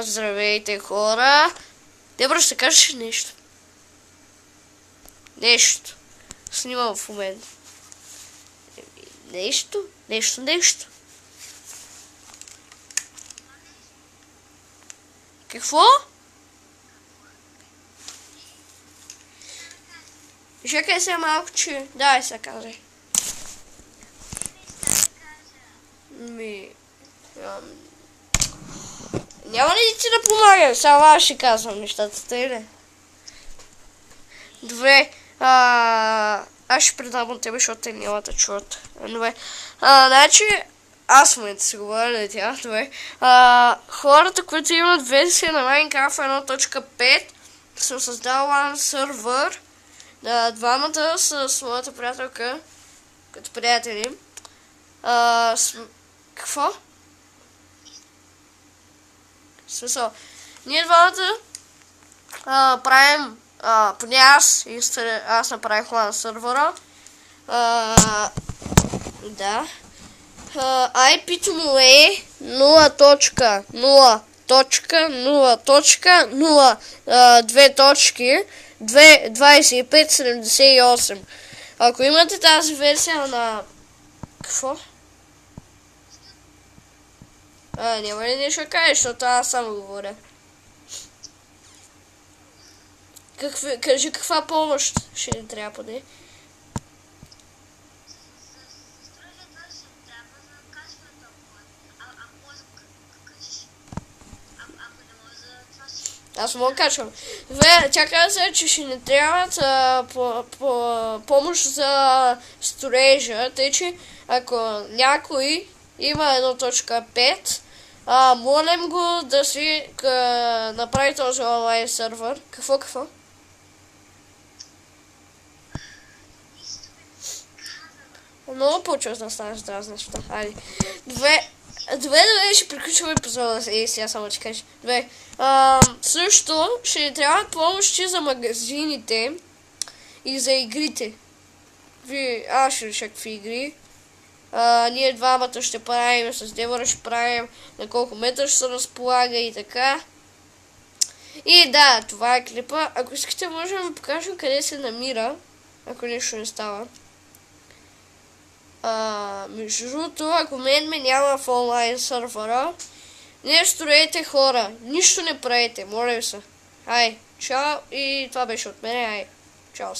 Здравейте, хора. Дебра, ще кажеш нещо. Нещо. Снимам в момента. Нещо. Какво? Чакай се малко, че... Дай се казай. Няма ли ти да помагам? Само аз ще казвам нещата, тъй ли? Добре, аз ще предам от тебе, защото те няма да чуят. Добре, значи, аз в момента си говоря на тях, добре. Хората, които имат версия на Minecraft 1.5, съм създал сервер, двамата с моята приятелка, като приятели. Какво? Смисъл, ние двамата правим, поне аз направих лан сервера. Да. IP-то му е 0.0.0.2.2578. Ако имате тази версия на... Какво? Няма ли нещо да кажеш, защото аз само говоря. Кажи каква помощ ще ни трябва поне. Аз мога да качвам. Тя каза, че ще ни трябват помощ за сторежа, тъй че ако някой има 1.5, молим го да си направи този онлайн сервер. Какво? Много по-чувствам да станеш дразна неща. Айде. Добре, ще приключваме епизода. Сега само ще кажа. Добре. Също ще ни трябват помощи за магазините и за игрите. Аз ще реша какви игри. Ние двамата ще правим, с Дебора ще правим на колко метра ще се разполага и така. И да, това е клипа. Ако искате, можем да покажем къде се намира, ако нещо не става. Между другото, ако мен ме няма в онлайн сервера, не строете хора, нищо не правете, моля ви се. Ай, чао, и това беше от мен, ай, чао.